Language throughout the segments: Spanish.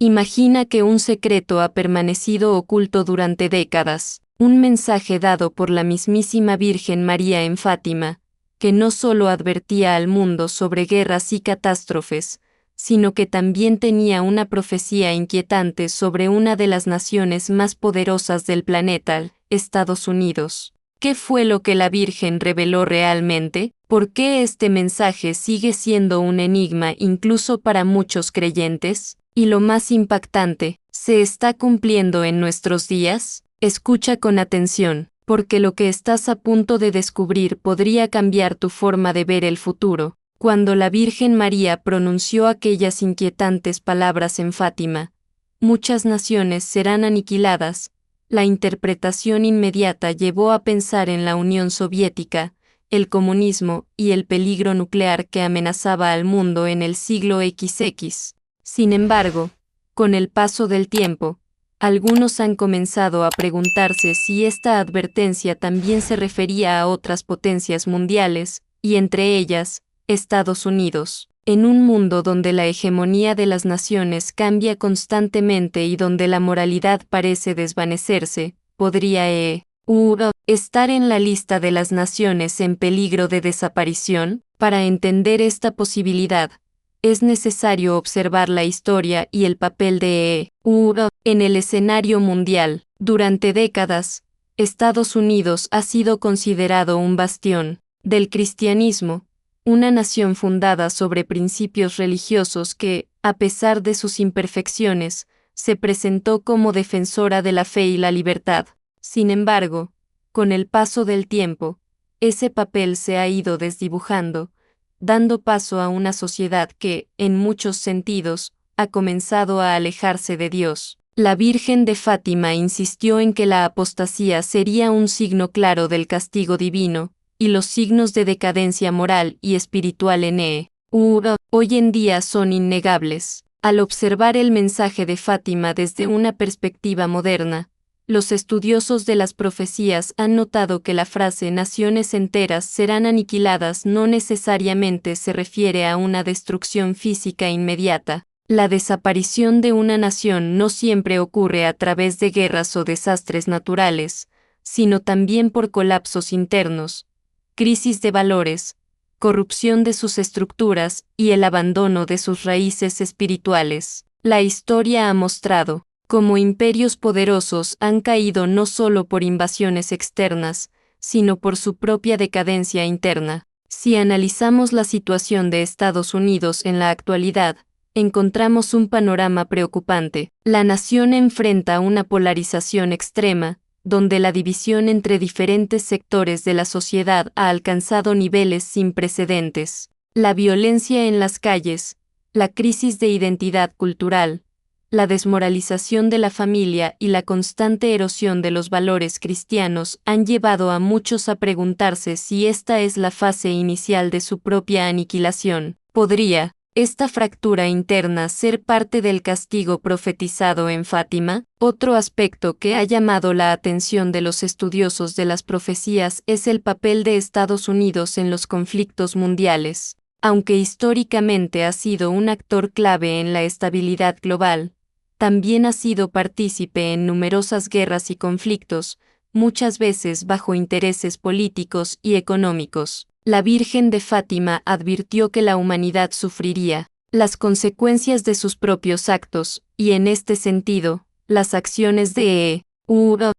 Imagina que un secreto ha permanecido oculto durante décadas, un mensaje dado por la mismísima Virgen María en Fátima, que no solo advertía al mundo sobre guerras y catástrofes, sino que también tenía una profecía inquietante sobre una de las naciones más poderosas del planeta, Estados Unidos. ¿Qué fue lo que la Virgen reveló realmente? ¿Por qué este mensaje sigue siendo un enigma incluso para muchos creyentes? Y lo más impactante, ¿se está cumpliendo en nuestros días? Escucha con atención, porque lo que estás a punto de descubrir podría cambiar tu forma de ver el futuro. Cuando la Virgen María pronunció aquellas inquietantes palabras en Fátima, muchas naciones serán aniquiladas, la interpretación inmediata llevó a pensar en la Unión Soviética, el comunismo y el peligro nuclear que amenazaba al mundo en el siglo XX. Sin embargo, con el paso del tiempo, algunos han comenzado a preguntarse si esta advertencia también se refería a otras potencias mundiales, y entre ellas, Estados Unidos. En un mundo donde la hegemonía de las naciones cambia constantemente y donde la moralidad parece desvanecerse, podría estar en la lista de las naciones en peligro de desaparición. Para entender esta posibilidad, es necesario observar la historia y el papel de en el escenario mundial. Durante décadas, Estados Unidos ha sido considerado un bastión del cristianismo, una nación fundada sobre principios religiosos que, a pesar de sus imperfecciones, se presentó como defensora de la fe y la libertad. Sin embargo, con el paso del tiempo, ese papel se ha ido desdibujando, dando paso a una sociedad que, en muchos sentidos, ha comenzado a alejarse de Dios. La Virgen de Fátima insistió en que la apostasía sería un signo claro del castigo divino, y los signos de decadencia moral y espiritual en hoy en día son innegables. Al observar el mensaje de Fátima desde una perspectiva moderna, los estudiosos de las profecías han notado que la frase naciones enteras serán aniquiladas no necesariamente se refiere a una destrucción física inmediata. La desaparición de una nación no siempre ocurre a través de guerras o desastres naturales, sino también por colapsos internos, crisis de valores, corrupción de sus estructuras y el abandono de sus raíces espirituales. La historia ha mostrado cómo imperios poderosos han caído no solo por invasiones externas, sino por su propia decadencia interna. Si analizamos la situación de Estados Unidos en la actualidad, encontramos un panorama preocupante. La nación enfrenta una polarización extrema, donde la división entre diferentes sectores de la sociedad ha alcanzado niveles sin precedentes. La violencia en las calles, la crisis de identidad cultural, la desmoralización de la familia y la constante erosión de los valores cristianos han llevado a muchos a preguntarse si esta es la fase inicial de su propia aniquilación. ¿Podría esta fractura interna ser parte del castigo profetizado en Fátima? Otro aspecto que ha llamado la atención de los estudiosos de las profecías es el papel de Estados Unidos en los conflictos mundiales. Aunque históricamente ha sido un actor clave en la estabilidad global, también ha sido partícipe en numerosas guerras y conflictos, muchas veces bajo intereses políticos y económicos. La Virgen de Fátima advirtió que la humanidad sufriría las consecuencias de sus propios actos, y en este sentido, las acciones de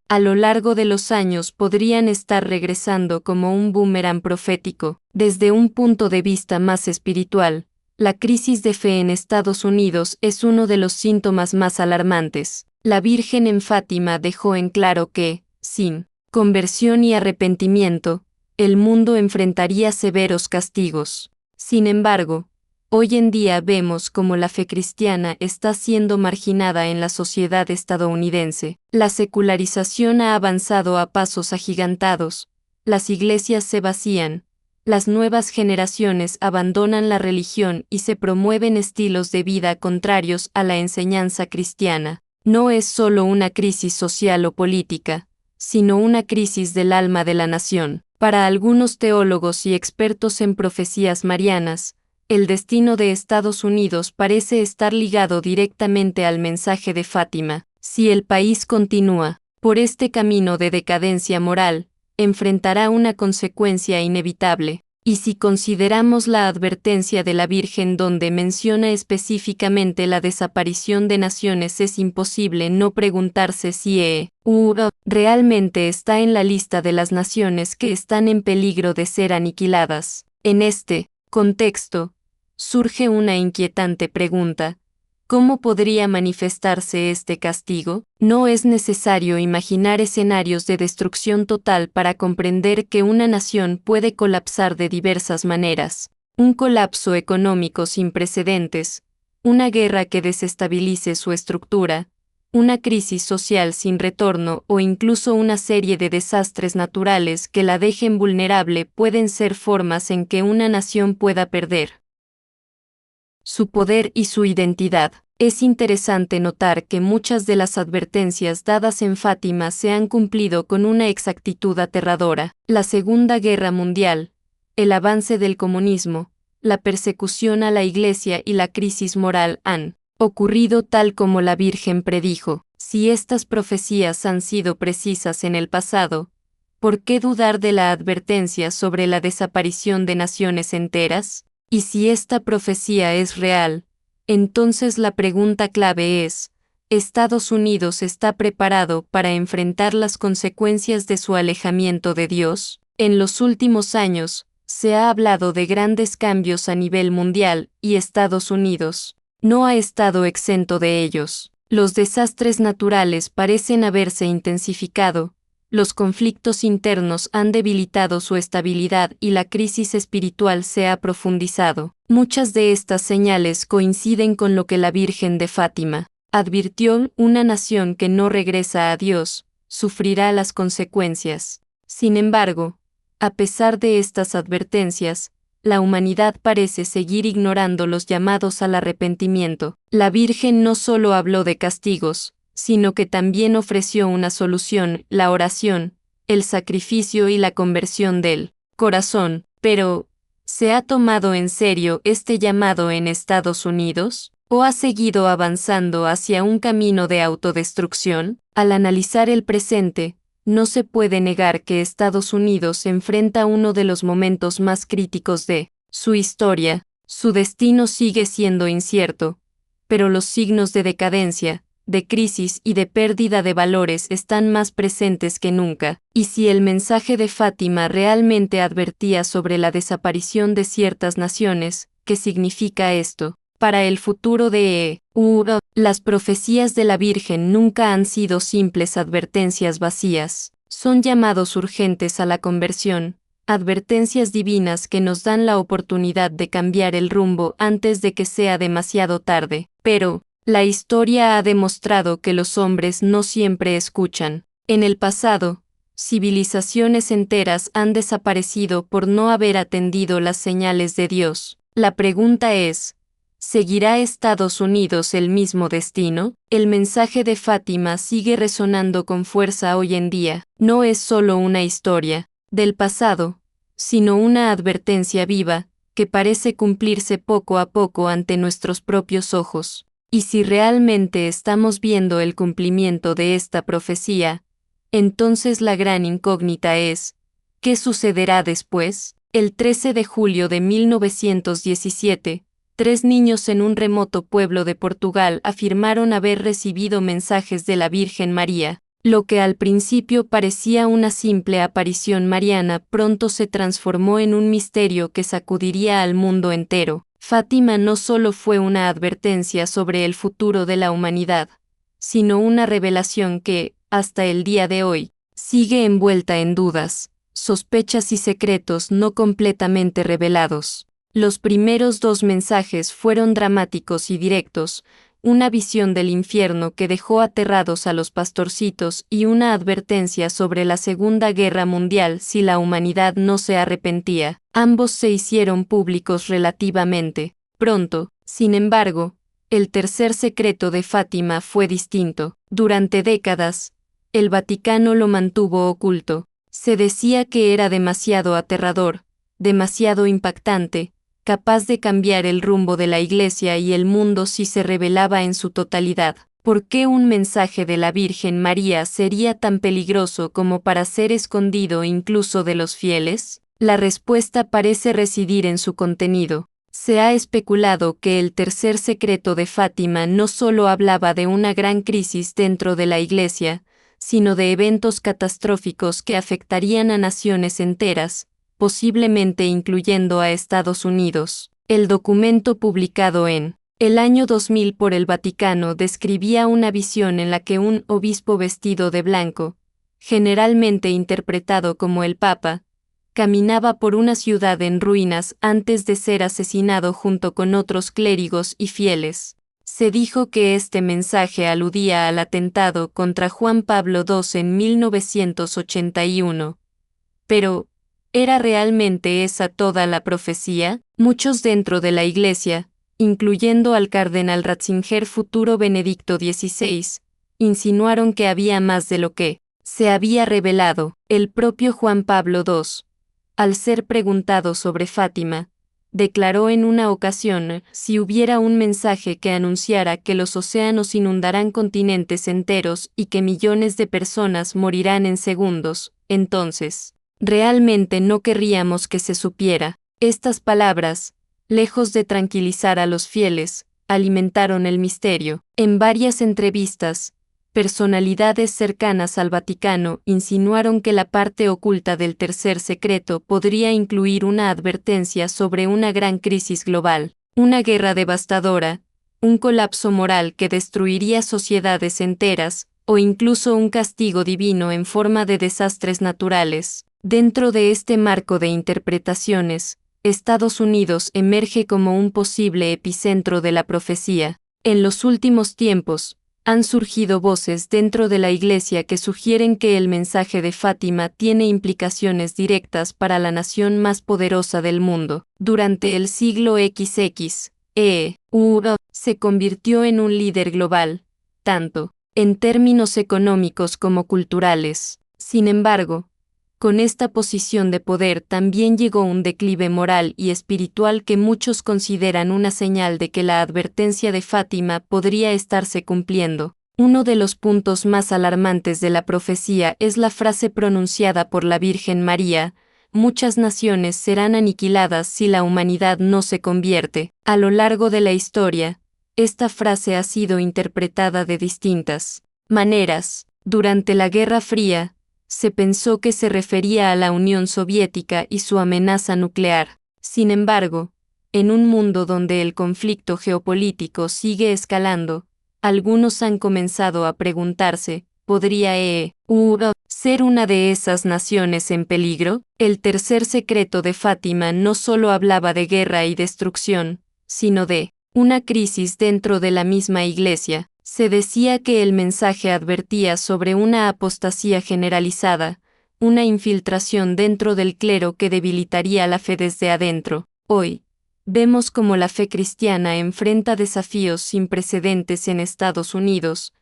a lo largo de los años podrían estar regresando como un boomerang profético. Desde un punto de vista más espiritual, la crisis de fe en Estados Unidos es uno de los síntomas más alarmantes. La Virgen en Fátima dejó en claro que, sin conversión y arrepentimiento, el mundo enfrentaría severos castigos. Sin embargo, hoy en día vemos cómo la fe cristiana está siendo marginada en la sociedad estadounidense. La secularización ha avanzado a pasos agigantados, las iglesias se vacían, las nuevas generaciones abandonan la religión y se promueven estilos de vida contrarios a la enseñanza cristiana. No es solo una crisis social o política, sino una crisis del alma de la nación. Para algunos teólogos y expertos en profecías marianas, el destino de Estados Unidos parece estar ligado directamente al mensaje de Fátima. Si el país continúa por este camino de decadencia moral, enfrentará una consecuencia inevitable. Y si consideramos la advertencia de la Virgen donde menciona específicamente la desaparición de naciones, es imposible no preguntarse si realmente está en la lista de las naciones que están en peligro de ser aniquiladas. En este contexto, surge una inquietante pregunta. ¿Cómo podría manifestarse este castigo? No es necesario imaginar escenarios de destrucción total para comprender que una nación puede colapsar de diversas maneras. Un colapso económico sin precedentes, una guerra que desestabilice su estructura, una crisis social sin retorno o incluso una serie de desastres naturales que la dejen vulnerable pueden ser formas en que una nación pueda perder su poder y su identidad. Es interesante notar que muchas de las advertencias dadas en Fátima se han cumplido con una exactitud aterradora. La Segunda Guerra Mundial, el avance del comunismo, la persecución a la Iglesia y la crisis moral han ocurrido tal como la Virgen predijo. Si estas profecías han sido precisas en el pasado, ¿por qué dudar de la advertencia sobre la desaparición de naciones enteras? Y si esta profecía es real, entonces la pregunta clave es, ¿Estados Unidos está preparado para enfrentar las consecuencias de su alejamiento de Dios? En los últimos años, se ha hablado de grandes cambios a nivel mundial, y Estados Unidos no ha estado exento de ellos. Los desastres naturales parecen haberse intensificado, los conflictos internos han debilitado su estabilidad y la crisis espiritual se ha profundizado. Muchas de estas señales coinciden con lo que la Virgen de Fátima advirtió: una nación que no regresa a Dios sufrirá las consecuencias. Sin embargo, a pesar de estas advertencias, la humanidad parece seguir ignorando los llamados al arrepentimiento. La Virgen no solo habló de castigos, sino que también ofreció una solución: la oración, el sacrificio y la conversión del corazón. Pero, ¿se ha tomado en serio este llamado en Estados Unidos? ¿O ha seguido avanzando hacia un camino de autodestrucción? Al analizar el presente, no se puede negar que Estados Unidos enfrenta uno de los momentos más críticos de su historia. Su destino sigue siendo incierto, pero los signos de decadencia, de crisis y de pérdida de valores están más presentes que nunca. Y si el mensaje de Fátima realmente advertía sobre la desaparición de ciertas naciones, ¿qué significa esto para el futuro de Las profecías de la Virgen nunca han sido simples advertencias vacías. Son llamados urgentes a la conversión, advertencias divinas que nos dan la oportunidad de cambiar el rumbo antes de que sea demasiado tarde. Pero, la historia ha demostrado que los hombres no siempre escuchan. En el pasado, civilizaciones enteras han desaparecido por no haber atendido las señales de Dios. La pregunta es, ¿seguirá Estados Unidos el mismo destino? El mensaje de Fátima sigue resonando con fuerza hoy en día. No es solo una historia del pasado, sino una advertencia viva, que parece cumplirse poco a poco ante nuestros propios ojos. Y si realmente estamos viendo el cumplimiento de esta profecía, entonces la gran incógnita es, ¿qué sucederá después? El 13 de julio de 1917, 3 niños en un remoto pueblo de Portugal afirmaron haber recibido mensajes de la Virgen María. Lo que al principio parecía una simple aparición mariana pronto se transformó en un misterio que sacudiría al mundo entero. Fátima no solo fue una advertencia sobre el futuro de la humanidad, sino una revelación que, hasta el día de hoy, sigue envuelta en dudas, sospechas y secretos no completamente revelados. Los primeros 2 mensajes fueron dramáticos y directos, una visión del infierno que dejó aterrados a los pastorcitos y una advertencia sobre la Segunda Guerra Mundial si la humanidad no se arrepentía. Ambos se hicieron públicos relativamente pronto. Sin embargo, el tercer secreto de Fátima fue distinto. Durante décadas, el Vaticano lo mantuvo oculto. Se decía que era demasiado aterrador, demasiado impactante, capaz de cambiar el rumbo de la Iglesia y el mundo si se revelaba en su totalidad. ¿Por qué un mensaje de la Virgen María sería tan peligroso como para ser escondido incluso de los fieles? La respuesta parece residir en su contenido. Se ha especulado que el tercer secreto de Fátima no solo hablaba de una gran crisis dentro de la Iglesia, sino de eventos catastróficos que afectarían a naciones enteras, posiblemente incluyendo a Estados Unidos. El documento publicado en el año 2000 por el Vaticano describía una visión en la que un obispo vestido de blanco, generalmente interpretado como el Papa, caminaba por una ciudad en ruinas antes de ser asesinado junto con otros clérigos y fieles. Se dijo que este mensaje aludía al atentado contra Juan Pablo II en 1981. Pero, ¿era realmente esa toda la profecía? Muchos dentro de la Iglesia, incluyendo al cardenal Ratzinger futuro Benedicto XVI, insinuaron que había más de lo que se había revelado. El propio Juan Pablo II, al ser preguntado sobre Fátima, declaró en una ocasión, si hubiera un mensaje que anunciara que los océanos inundarán continentes enteros y que millones de personas morirán en segundos, entonces, realmente no querríamos que se supiera. Estas palabras, lejos de tranquilizar a los fieles, alimentaron el misterio. En varias entrevistas, personalidades cercanas al Vaticano insinuaron que la parte oculta del tercer secreto podría incluir una advertencia sobre una gran crisis global, una guerra devastadora, un colapso moral que destruiría sociedades enteras, o incluso un castigo divino en forma de desastres naturales. Dentro de este marco de interpretaciones, Estados Unidos emerge como un posible epicentro de la profecía. En los últimos tiempos, han surgido voces dentro de la Iglesia que sugieren que el mensaje de Fátima tiene implicaciones directas para la nación más poderosa del mundo. Durante el siglo XX, se convirtió en un líder global, tanto en términos económicos como culturales. Sin embargo, con esta posición de poder también llegó un declive moral y espiritual que muchos consideran una señal de que la advertencia de Fátima podría estarse cumpliendo. Uno de los puntos más alarmantes de la profecía es la frase pronunciada por la Virgen María: muchas naciones serán aniquiladas si la humanidad no se convierte. A lo largo de la historia, esta frase ha sido interpretada de distintas maneras. Durante la Guerra Fría, se pensó que se refería a la Unión Soviética y su amenaza nuclear. Sin embargo, en un mundo donde el conflicto geopolítico sigue escalando, algunos han comenzado a preguntarse, ¿podría ser una de esas naciones en peligro? El tercer secreto de Fátima no solo hablaba de guerra y destrucción, sino de una crisis dentro de la misma Iglesia. Se decía que el mensaje advertía sobre una apostasía generalizada, una infiltración dentro del clero que debilitaría la fe desde adentro. Hoy, vemos cómo la fe cristiana enfrenta desafíos sin precedentes en Estados Unidos,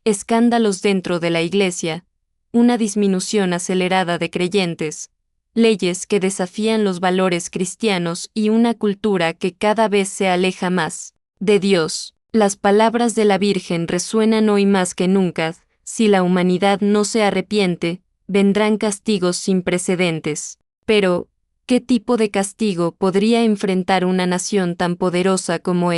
escándalos dentro de la Iglesia, una disminución acelerada de creyentes, leyes que desafían los valores cristianos y una cultura que cada vez se aleja más de Dios. Las palabras de la Virgen resuenan hoy más que nunca: si la humanidad no se arrepiente, vendrán castigos sin precedentes. Pero, ¿qué tipo de castigo podría enfrentar una nación tan poderosa como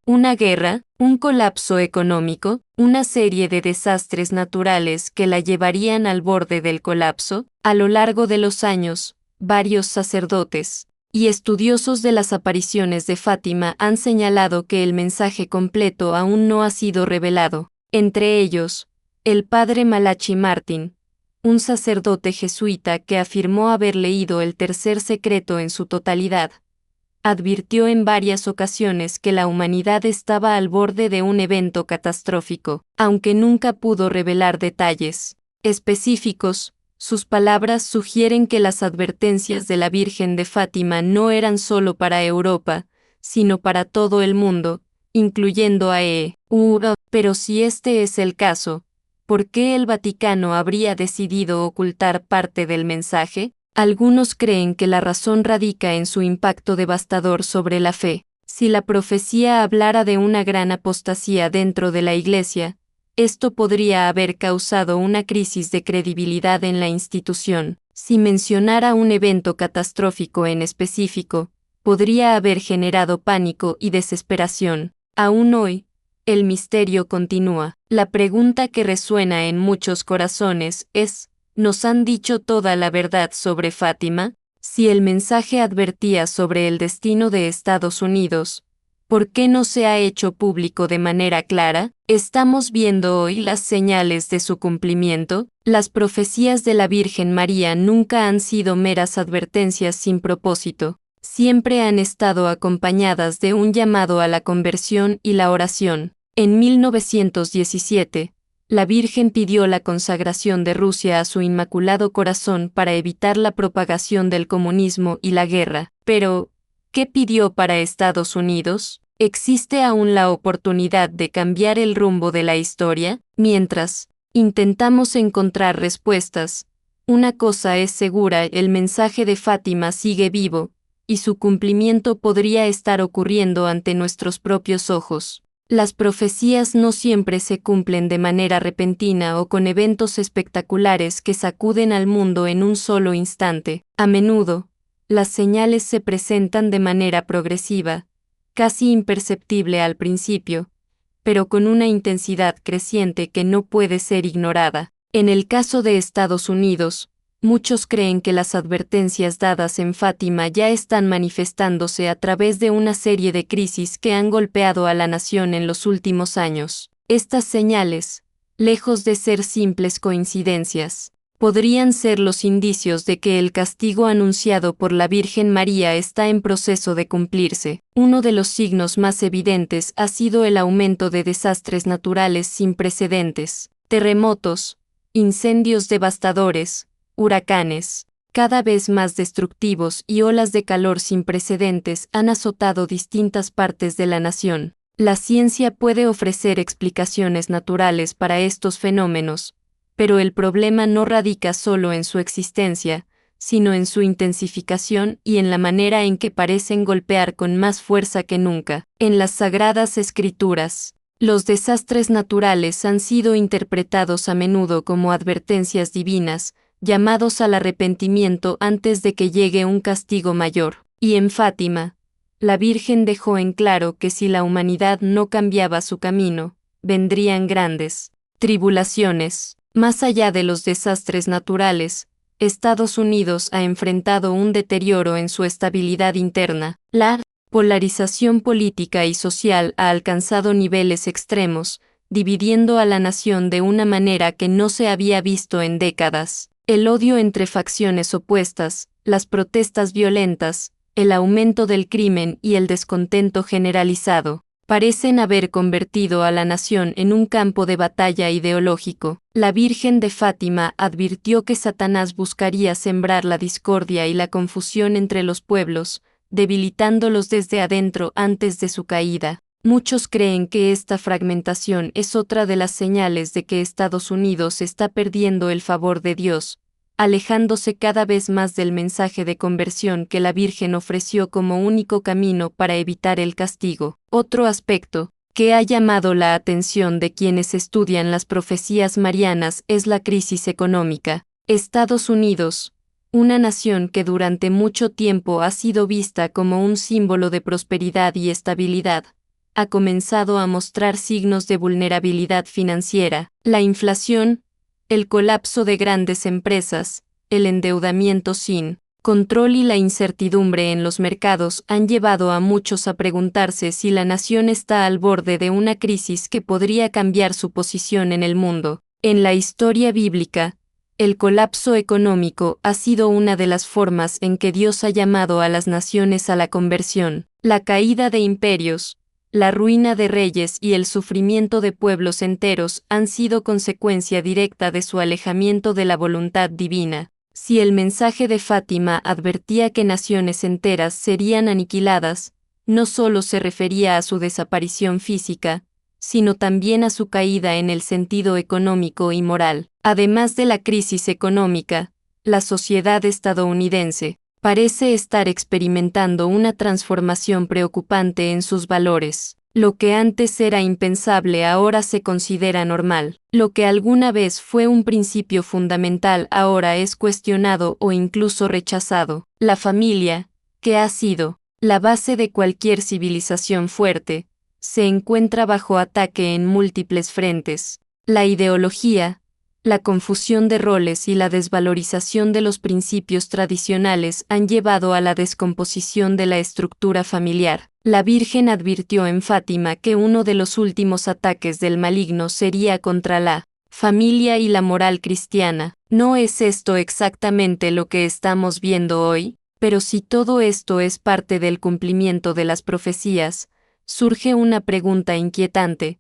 una guerra, un colapso económico, una serie de desastres naturales que la llevarían al borde del colapso? A lo largo de los años, varios sacerdotes y estudiosos de las apariciones de Fátima han señalado que el mensaje completo aún no ha sido revelado. Entre ellos, el padre Malachi Martin, un sacerdote jesuita que afirmó haber leído el tercer secreto en su totalidad, advirtió en varias ocasiones que la humanidad estaba al borde de un evento catastrófico, aunque nunca pudo revelar detalles específicos. Sus palabras sugieren que las advertencias de la Virgen de Fátima no eran solo para Europa, sino para todo el mundo, incluyendo a Pero si este es el caso, ¿por qué el Vaticano habría decidido ocultar parte del mensaje? Algunos creen que la razón radica en su impacto devastador sobre la fe. Si la profecía hablara de una gran apostasía dentro de la Iglesia, esto podría haber causado una crisis de credibilidad en la institución. Si mencionara un evento catastrófico en específico, podría haber generado pánico y desesperación. Aún hoy, el misterio continúa. La pregunta que resuena en muchos corazones es: ¿nos han dicho toda la verdad sobre Fátima? Si el mensaje advertía sobre el destino de Estados Unidos, ¿por qué no se ha hecho público de manera clara? ¿Estamos viendo hoy las señales de su cumplimiento? Las profecías de la Virgen María nunca han sido meras advertencias sin propósito. Siempre han estado acompañadas de un llamado a la conversión y la oración. En 1917, la Virgen pidió la consagración de Rusia a su Inmaculado Corazón para evitar la propagación del comunismo y la guerra. Pero, ¿qué pidió para Estados Unidos? ¿Existe aún la oportunidad de cambiar el rumbo de la historia? Mientras intentamos encontrar respuestas, una cosa es segura: el mensaje de Fátima sigue vivo, y su cumplimiento podría estar ocurriendo ante nuestros propios ojos. Las profecías no siempre se cumplen de manera repentina o con eventos espectaculares que sacuden al mundo en un solo instante. A menudo, las señales se presentan de manera progresiva, casi imperceptible al principio, pero con una intensidad creciente que no puede ser ignorada. En el caso de Estados Unidos, muchos creen que las advertencias dadas en Fátima ya están manifestándose a través de una serie de crisis que han golpeado a la nación en los últimos años. Estas señales, lejos de ser simples coincidencias, podrían ser los indicios de que el castigo anunciado por la Virgen María está en proceso de cumplirse. Uno de los signos más evidentes ha sido el aumento de desastres naturales sin precedentes: terremotos, incendios devastadores, huracanes, cada vez más destructivos, y olas de calor sin precedentes han azotado distintas partes de la nación. La ciencia puede ofrecer explicaciones naturales para estos fenómenos, pero el problema no radica solo en su existencia, sino en su intensificación y en la manera en que parecen golpear con más fuerza que nunca. En las Sagradas Escrituras, los desastres naturales han sido interpretados a menudo como advertencias divinas, llamados al arrepentimiento antes de que llegue un castigo mayor. Y en Fátima, la Virgen dejó en claro que si la humanidad no cambiaba su camino, vendrían grandes tribulaciones. Más allá de los desastres naturales, Estados Unidos ha enfrentado un deterioro en su estabilidad interna. La polarización política y social ha alcanzado niveles extremos, dividiendo a la nación de una manera que no se había visto en décadas. El odio entre facciones opuestas, las protestas violentas, el aumento del crimen y el descontento generalizado parecen haber convertido a la nación en un campo de batalla ideológico. La Virgen de Fátima advirtió que Satanás buscaría sembrar la discordia y la confusión entre los pueblos, debilitándolos desde adentro antes de su caída. Muchos creen que esta fragmentación es otra de las señales de que Estados Unidos está perdiendo el favor de Dios, alejándose cada vez más del mensaje de conversión que la Virgen ofreció como único camino para evitar el castigo. Otro aspecto que ha llamado la atención de quienes estudian las profecías marianas es la crisis económica. Estados Unidos, una nación que durante mucho tiempo ha sido vista como un símbolo de prosperidad y estabilidad, ha comenzado a mostrar signos de vulnerabilidad financiera. La inflación, el colapso de grandes empresas, el endeudamiento sin control y la incertidumbre en los mercados han llevado a muchos a preguntarse si la nación está al borde de una crisis que podría cambiar su posición en el mundo. En la historia bíblica, el colapso económico ha sido una de las formas en que Dios ha llamado a las naciones a la conversión. La caída de imperios, la ruina de reyes y el sufrimiento de pueblos enteros han sido consecuencia directa de su alejamiento de la voluntad divina. Si el mensaje de Fátima advertía que naciones enteras serían aniquiladas, no solo se refería a su desaparición física, sino también a su caída en el sentido económico y moral. Además de la crisis económica, la sociedad estadounidense parece estar experimentando una transformación preocupante en sus valores. Lo que antes era impensable ahora se considera normal. Lo que alguna vez fue un principio fundamental ahora es cuestionado o incluso rechazado. La familia, que ha sido la base de cualquier civilización fuerte, se encuentra bajo ataque en múltiples frentes. La ideología, la confusión de roles y la desvalorización de los principios tradicionales han llevado a la descomposición de la estructura familiar. La Virgen advirtió en Fátima que uno de los últimos ataques del maligno sería contra la familia y la moral cristiana. ¿No es esto exactamente lo que estamos viendo hoy? Pero si todo esto es parte del cumplimiento de las profecías, surge una pregunta inquietante.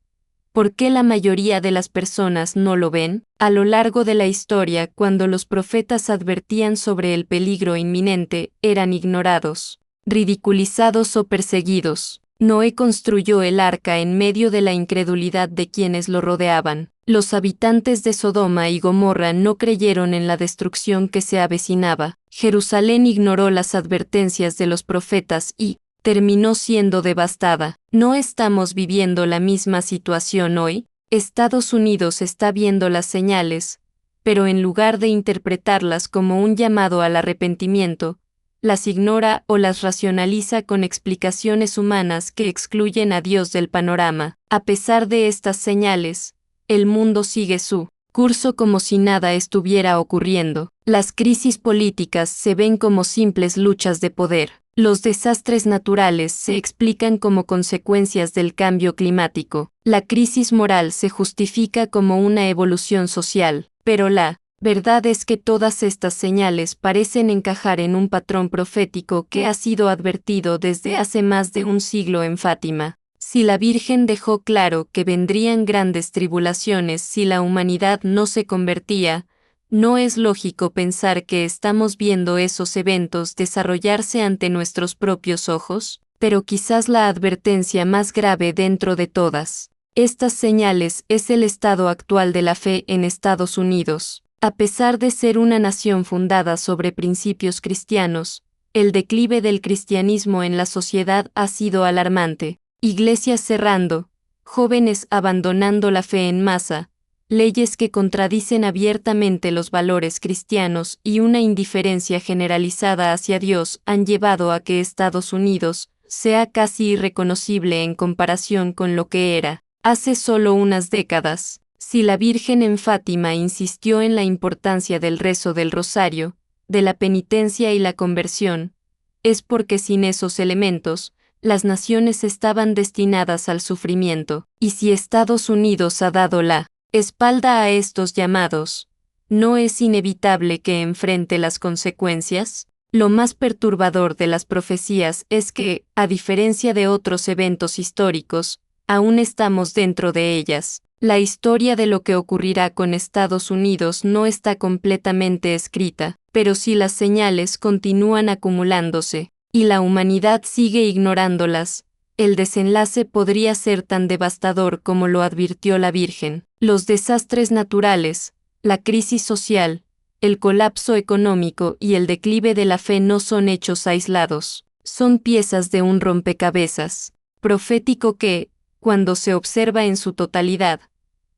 ¿Por qué la mayoría de las personas no lo ven? A lo largo de la historia, cuando los profetas advertían sobre el peligro inminente, eran ignorados, ridiculizados o perseguidos. Noé construyó el arca en medio de la incredulidad de quienes lo rodeaban. Los habitantes de Sodoma y Gomorra no creyeron en la destrucción que se avecinaba. Jerusalén ignoró las advertencias de los profetas y terminó siendo devastada. ¿No estamos viviendo la misma situación hoy? Estados Unidos está viendo las señales, pero en lugar de interpretarlas como un llamado al arrepentimiento, las ignora o las racionaliza con explicaciones humanas que excluyen a Dios del panorama. A pesar de estas señales, el mundo sigue su curso como si nada estuviera ocurriendo. Las crisis políticas se ven como simples luchas de poder. Los desastres naturales se explican como consecuencias del cambio climático. La crisis moral se justifica como una evolución social, pero la verdad es que todas estas señales parecen encajar en un patrón profético que ha sido advertido desde hace más de un siglo en Fátima. Si la Virgen dejó claro que vendrían grandes tribulaciones si la humanidad no se convertía, ¿no es lógico pensar que estamos viendo esos eventos desarrollarse ante nuestros propios ojos? Pero quizás la advertencia más grave dentro de todas estas señales es el estado actual de la fe en Estados Unidos. A pesar de ser una nación fundada sobre principios cristianos, el declive del cristianismo en la sociedad ha sido alarmante. Iglesias cerrando, jóvenes abandonando la fe en masa, leyes que contradicen abiertamente los valores cristianos y una indiferencia generalizada hacia Dios han llevado a que Estados Unidos sea casi irreconocible en comparación con lo que era hace solo unas décadas. Si la Virgen en Fátima insistió en la importancia del rezo del rosario, de la penitencia y la conversión, es porque sin esos elementos, las naciones estaban destinadas al sufrimiento. Y si Estados Unidos ha dado la espalda a estos llamados, ¿no es inevitable que enfrente las consecuencias? Lo más perturbador de las profecías es que, a diferencia de otros eventos históricos, aún estamos dentro de ellas. La historia de lo que ocurrirá con Estados Unidos no está completamente escrita, pero si las señales continúan acumulándose, y la humanidad sigue ignorándolas, el desenlace podría ser tan devastador como lo advirtió la Virgen. Los desastres naturales, la crisis social, el colapso económico y el declive de la fe no son hechos aislados, son piezas de un rompecabezas profético que, cuando se observa en su totalidad,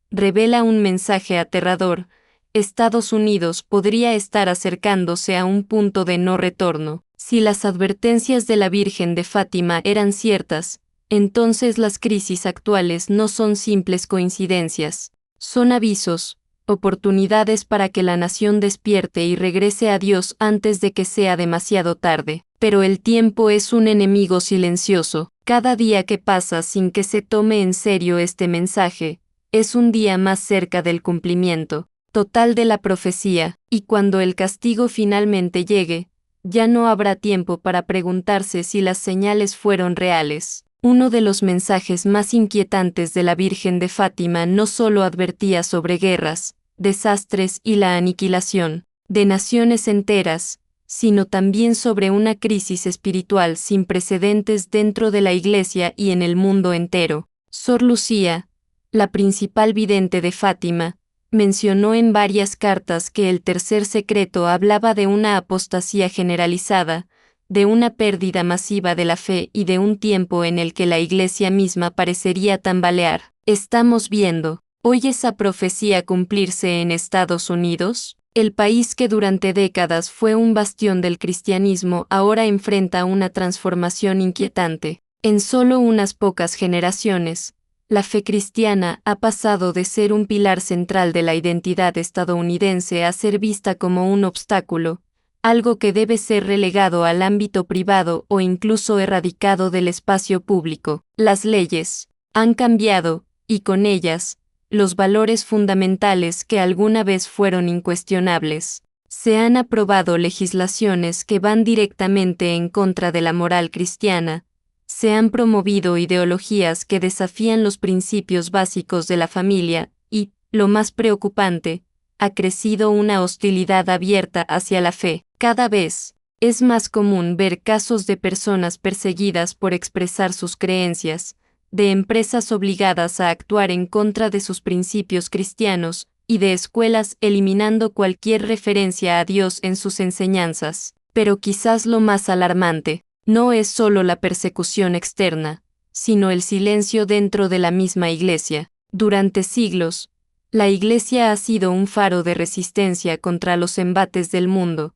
revela un mensaje aterrador. Estados Unidos podría estar acercándose a un punto de no retorno. Si las advertencias de la Virgen de Fátima eran ciertas, entonces las crisis actuales no son simples coincidencias, son avisos, oportunidades para que la nación despierte y regrese a Dios antes de que sea demasiado tarde. Pero el tiempo es un enemigo silencioso. Cada día que pasa sin que se tome en serio este mensaje, es un día más cerca del cumplimiento total de la profecía, y cuando el castigo finalmente llegue, ya no habrá tiempo para preguntarse si las señales fueron reales. Uno de los mensajes más inquietantes de la Virgen de Fátima no solo advertía sobre guerras, desastres y la aniquilación de naciones enteras, sino también sobre una crisis espiritual sin precedentes dentro de la Iglesia y en el mundo entero. Sor Lucía, la principal vidente de Fátima, mencionó en varias cartas que el tercer secreto hablaba de una apostasía generalizada, de una pérdida masiva de la fe y de un tiempo en el que la Iglesia misma parecería tambalear. ¿Estamos viendo hoy esa profecía cumplirse en Estados Unidos? El país que durante décadas fue un bastión del cristianismo ahora enfrenta una transformación inquietante. En solo unas pocas generaciones, la fe cristiana ha pasado de ser un pilar central de la identidad estadounidense a ser vista como un obstáculo, algo que debe ser relegado al ámbito privado o incluso erradicado del espacio público. Las leyes han cambiado, y con ellas, los valores fundamentales que alguna vez fueron incuestionables. Se han aprobado legislaciones que van directamente en contra de la moral cristiana. Se han promovido ideologías que desafían los principios básicos de la familia y, lo más preocupante, ha crecido una hostilidad abierta hacia la fe. Cada vez es más común ver casos de personas perseguidas por expresar sus creencias, de empresas obligadas a actuar en contra de sus principios cristianos, y de escuelas eliminando cualquier referencia a Dios en sus enseñanzas. Pero quizás lo más alarmante no es solo la persecución externa, sino el silencio dentro de la misma Iglesia. Durante siglos, la Iglesia ha sido un faro de resistencia contra los embates del mundo.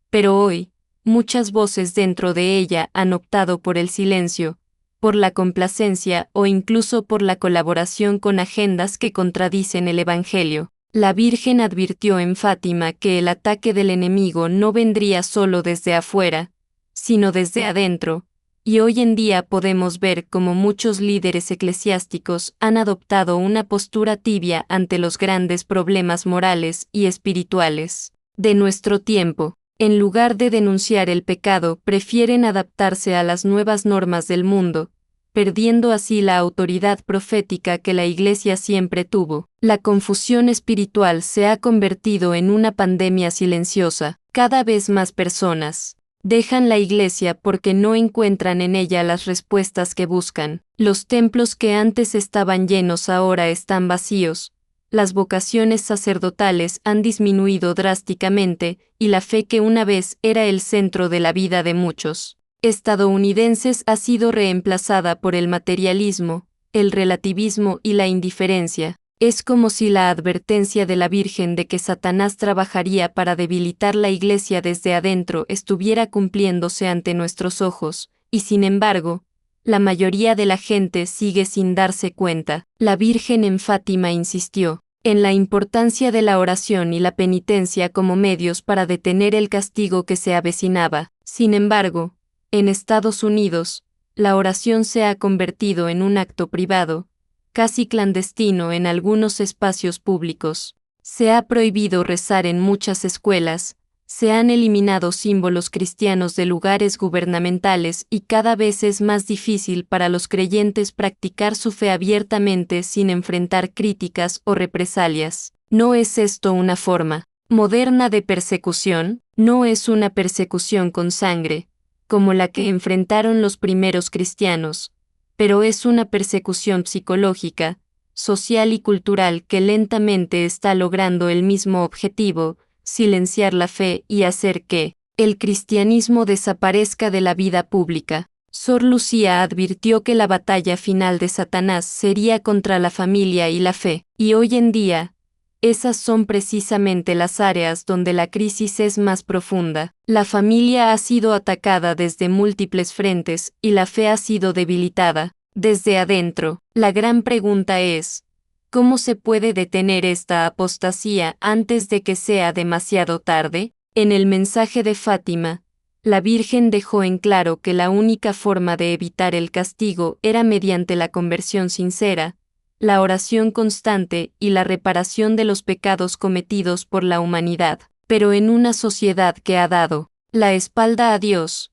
Pero hoy, muchas voces dentro de ella han optado por el silencio, por la complacencia o incluso por la colaboración con agendas que contradicen el Evangelio. La Virgen advirtió en Fátima que el ataque del enemigo no vendría solo desde afuera, sino desde adentro, y hoy en día podemos ver cómo muchos líderes eclesiásticos han adoptado una postura tibia ante los grandes problemas morales y espirituales de nuestro tiempo. En lugar de denunciar el pecado, prefieren adaptarse a las nuevas normas del mundo, perdiendo así la autoridad profética que la Iglesia siempre tuvo. La confusión espiritual se ha convertido en una pandemia silenciosa. Cada vez más personas dejan la Iglesia porque no encuentran en ella las respuestas que buscan. Los templos que antes estaban llenos ahora están vacíos. Las vocaciones sacerdotales han disminuido drásticamente, y la fe que una vez era el centro de la vida de muchos estadounidenses ha sido reemplazada por el materialismo, el relativismo y la indiferencia. Es como si la advertencia de la Virgen de que Satanás trabajaría para debilitar la Iglesia desde adentro estuviera cumpliéndose ante nuestros ojos, y sin embargo, la mayoría de la gente sigue sin darse cuenta. La Virgen en Fátima insistió en la importancia de la oración y la penitencia como medios para detener el castigo que se avecinaba. Sin embargo, en Estados Unidos, la oración se ha convertido en un acto privado, casi clandestino en algunos espacios públicos. Se ha prohibido rezar en muchas escuelas, se han eliminado símbolos cristianos de lugares gubernamentales y cada vez es más difícil para los creyentes practicar su fe abiertamente sin enfrentar críticas o represalias. ¿No es esto una forma moderna de persecución? No es una persecución con sangre, como la que enfrentaron los primeros cristianos, pero es una persecución psicológica, social y cultural que lentamente está logrando el mismo objetivo: silenciar la fe y hacer que el cristianismo desaparezca de la vida pública. Sor Lucía advirtió que la batalla final de Satanás sería contra la familia y la fe, y hoy en día, esas son precisamente las áreas donde la crisis es más profunda. La familia ha sido atacada desde múltiples frentes y la fe ha sido debilitada desde adentro. La gran pregunta es: ¿cómo se puede detener esta apostasía antes de que sea demasiado tarde? En el mensaje de Fátima, la Virgen dejó en claro que la única forma de evitar el castigo era mediante la conversión sincera, la oración constante y la reparación de los pecados cometidos por la humanidad. Pero en una sociedad que ha dado la espalda a Dios,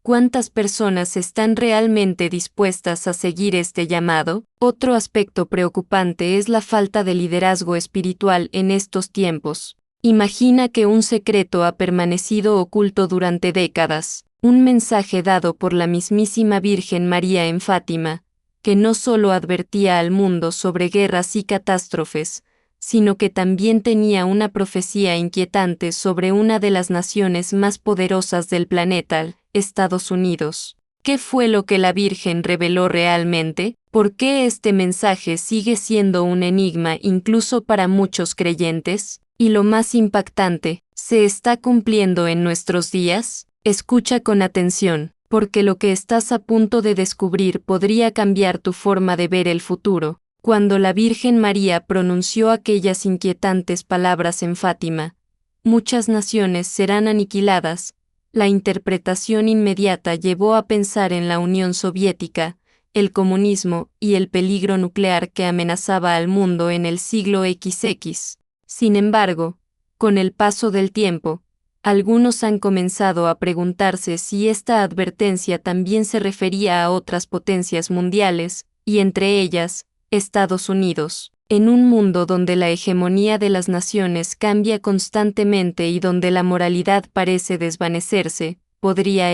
¿cuántas personas están realmente dispuestas a seguir este llamado? Otro aspecto preocupante es la falta de liderazgo espiritual en estos tiempos. Imagina que un secreto ha permanecido oculto durante décadas, un mensaje dado por la mismísima Virgen María en Fátima, que no solo advertía al mundo sobre guerras y catástrofes, sino que también tenía una profecía inquietante sobre una de las naciones más poderosas del planeta, Estados Unidos. ¿Qué fue lo que la Virgen reveló realmente? ¿Por qué este mensaje sigue siendo un enigma incluso para muchos creyentes? Y lo más impactante, ¿se está cumpliendo en nuestros días? Escucha con atención, porque lo que estás a punto de descubrir podría cambiar tu forma de ver el futuro. Cuando la Virgen María pronunció aquellas inquietantes palabras en Fátima, muchas naciones serán aniquiladas. La interpretación inmediata llevó a pensar en la Unión Soviética, el comunismo y el peligro nuclear que amenazaba al mundo en el siglo XX. Sin embargo, con el paso del tiempo, algunos han comenzado a preguntarse si esta advertencia también se refería a otras potencias mundiales, y entre ellas, Estados Unidos. En un mundo donde la hegemonía de las naciones cambia constantemente y donde la moralidad parece desvanecerse, podría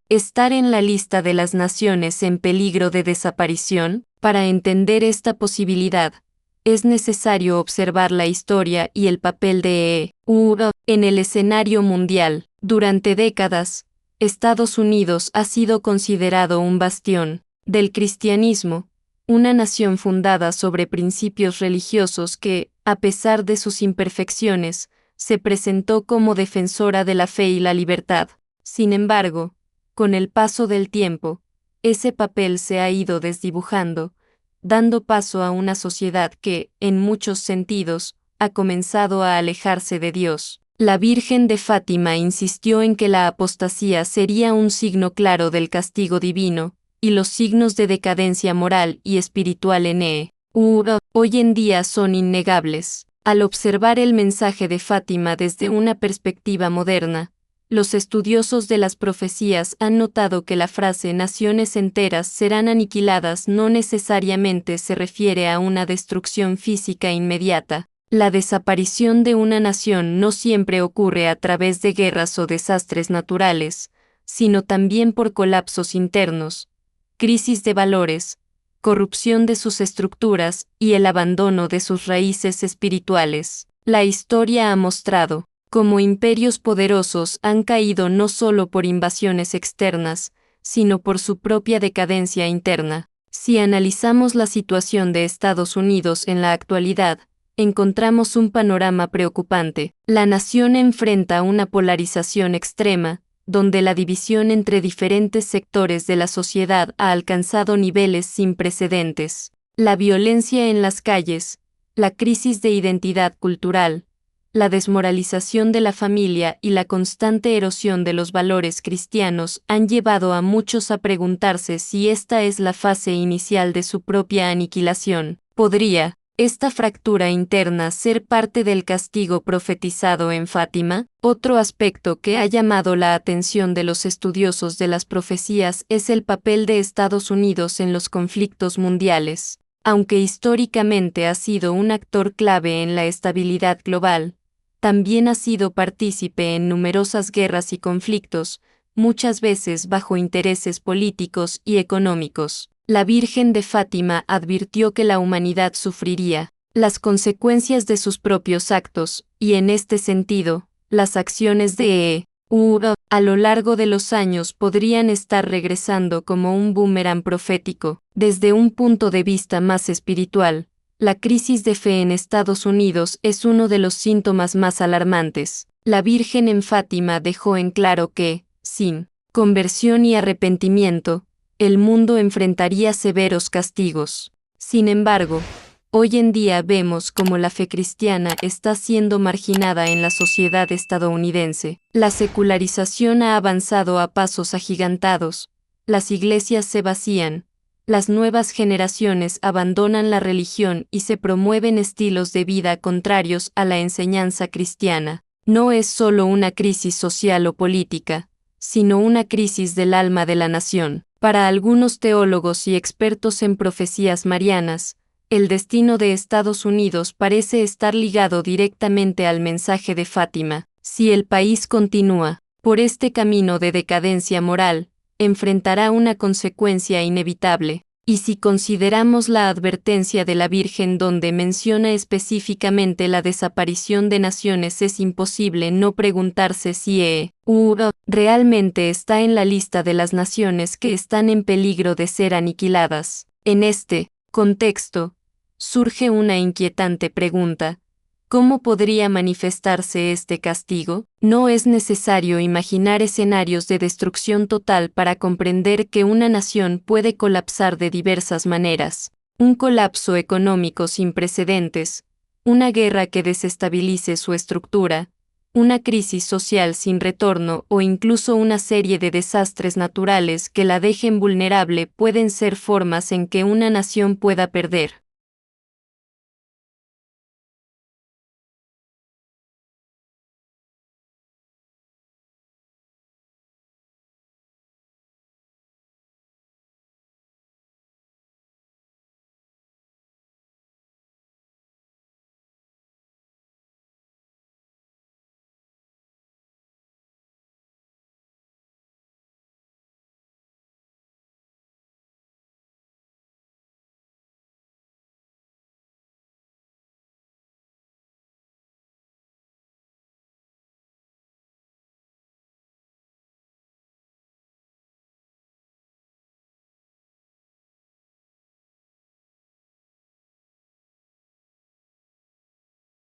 estar en la lista de las naciones en peligro de desaparición. Para entender esta posibilidad, es necesario observar la historia y el papel de en el escenario mundial. Durante décadas, Estados Unidos ha sido considerado un bastión del cristianismo, una nación fundada sobre principios religiosos que, a pesar de sus imperfecciones, se presentó como defensora de la fe y la libertad. Sin embargo, con el paso del tiempo, ese papel se ha ido desdibujando, dando paso a una sociedad que, en muchos sentidos, ha comenzado a alejarse de Dios. La Virgen de Fátima insistió en que la apostasía sería un signo claro del castigo divino, y los signos de decadencia moral y espiritual hoy en día son innegables. Al observar el mensaje de Fátima desde una perspectiva moderna, los estudiosos de las profecías han notado que la frase naciones enteras serán aniquiladas no necesariamente se refiere a una destrucción física inmediata. La desaparición de una nación no siempre ocurre a través de guerras o desastres naturales, sino también por colapsos internos, crisis de valores, corrupción de sus estructuras y el abandono de sus raíces espirituales. La historia ha mostrado cómo imperios poderosos han caído no solo por invasiones externas, sino por su propia decadencia interna. Si analizamos la situación de Estados Unidos en la actualidad, encontramos un panorama preocupante. La nación enfrenta una polarización extrema, donde la división entre diferentes sectores de la sociedad ha alcanzado niveles sin precedentes. La violencia en las calles, la crisis de identidad cultural, la desmoralización de la familia y la constante erosión de los valores cristianos han llevado a muchos a preguntarse si esta es la fase inicial de su propia aniquilación. ¿Podría esta fractura interna ser parte del castigo profetizado en Fátima? Otro aspecto que ha llamado la atención de los estudiosos de las profecías es el papel de Estados Unidos en los conflictos mundiales. Aunque históricamente ha sido un actor clave en la estabilidad global, también ha sido partícipe en numerosas guerras y conflictos, muchas veces bajo intereses políticos y económicos. La Virgen de Fátima advirtió que la humanidad sufriría las consecuencias de sus propios actos, y en este sentido, las acciones de a lo largo de los años podrían estar regresando como un boomerang profético. Desde un punto de vista más espiritual, la crisis de fe en Estados Unidos es uno de los síntomas más alarmantes. La Virgen en Fátima dejó en claro que, sin conversión y arrepentimiento, el mundo enfrentaría severos castigos. Sin embargo, hoy en día vemos cómo la fe cristiana está siendo marginada en la sociedad estadounidense. La secularización ha avanzado a pasos agigantados, las iglesias se vacían, las nuevas generaciones abandonan la religión y se promueven estilos de vida contrarios a la enseñanza cristiana. No es solo una crisis social o política, sino una crisis del alma de la nación. Para algunos teólogos y expertos en profecías marianas, el destino de Estados Unidos parece estar ligado directamente al mensaje de Fátima. Si el país continúa por este camino de decadencia moral, enfrentará una consecuencia inevitable. Y si consideramos la advertencia de la Virgen donde menciona específicamente la desaparición de naciones, es imposible no preguntarse si realmente está en la lista de las naciones que están en peligro de ser aniquiladas. En este contexto, surge una inquietante pregunta. ¿Cómo podría manifestarse este castigo? No es necesario imaginar escenarios de destrucción total para comprender que una nación puede colapsar de diversas maneras. Un colapso económico sin precedentes, una guerra que desestabilice su estructura, una crisis social sin retorno o incluso una serie de desastres naturales que la dejen vulnerable pueden ser formas en que una nación pueda perder